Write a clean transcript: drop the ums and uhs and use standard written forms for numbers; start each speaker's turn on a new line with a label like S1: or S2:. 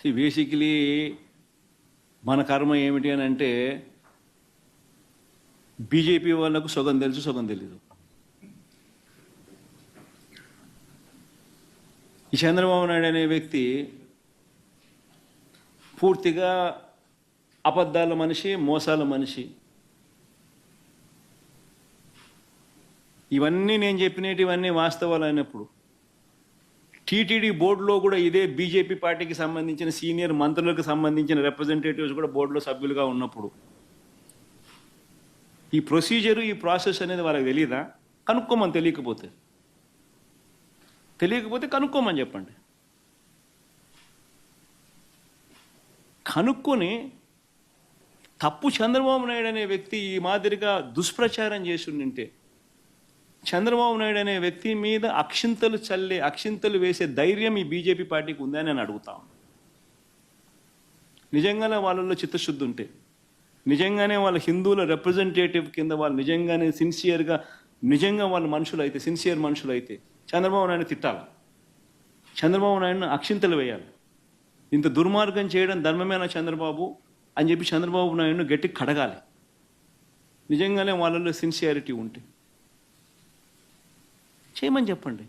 S1: Basically మన కర్మ ఏమిటి అని అంటే బీజేపీ వాళ్ళకు సగం తెలుసు, సగం తెలీదు. ఈ చంద్రబాబు నాయుడు అనే వ్యక్తి పూర్తిగా అబద్ధాల మనిషి, మోసాల మనిషి. ఇవన్నీ నేను చెప్పినటివన్నీ వాస్తవాలు అయినప్పుడు టీటీడీ బోర్డులో కూడా ఇదే బీజేపీ పార్టీకి సంబంధించిన సీనియర్ మంత్రులకు సంబంధించిన రిప్రజెంటేటివ్స్ కూడా బోర్డులో సభ్యులుగా ఉన్నప్పుడు ఈ ప్రొసీజరు, ఈ ప్రాసెస్ అనేది వాళ్ళకి తెలియదా? కనుక్కోమని. తెలియకపోతే కనుక్కోమని చెప్పండి. కనుక్కొని తప్పు చంద్రబాబు నాయుడు అనే వ్యక్తి ఈ మాదిరిగా దుష్ప్రచారం చేసి ఉంటే, చంద్రబాబు నాయుడు అనే వ్యక్తి మీద అక్షింతలు వేసే ధైర్యం ఈ బీజేపీ పార్టీకి ఉందని నేను అడుగుతాను. నిజంగానే వాళ్ళలో చిత్తశుద్ధి ఉంటే, నిజంగానే వాళ్ళ హిందువుల రిప్రజెంటేటివ్ కింద వాళ్ళు నిజంగానే సిన్సియర్గా, నిజంగా వాళ్ళ మనుషులు అయితే, సిన్సియర్ మనుషులు అయితే చంద్రబాబు నాయుడు తిట్టాలి, చంద్రబాబు నాయుడును అక్షింతలు వేయాలి. ఇంత దుర్మార్గం చేయడం ధర్మమేనా చంద్రబాబు అని చెప్పి చంద్రబాబు నాయుడును గట్టి కడగాలి. నిజంగానే వాళ్ళలో సిన్సియారిటీ ఉంటే చేయమని చెప్పండి.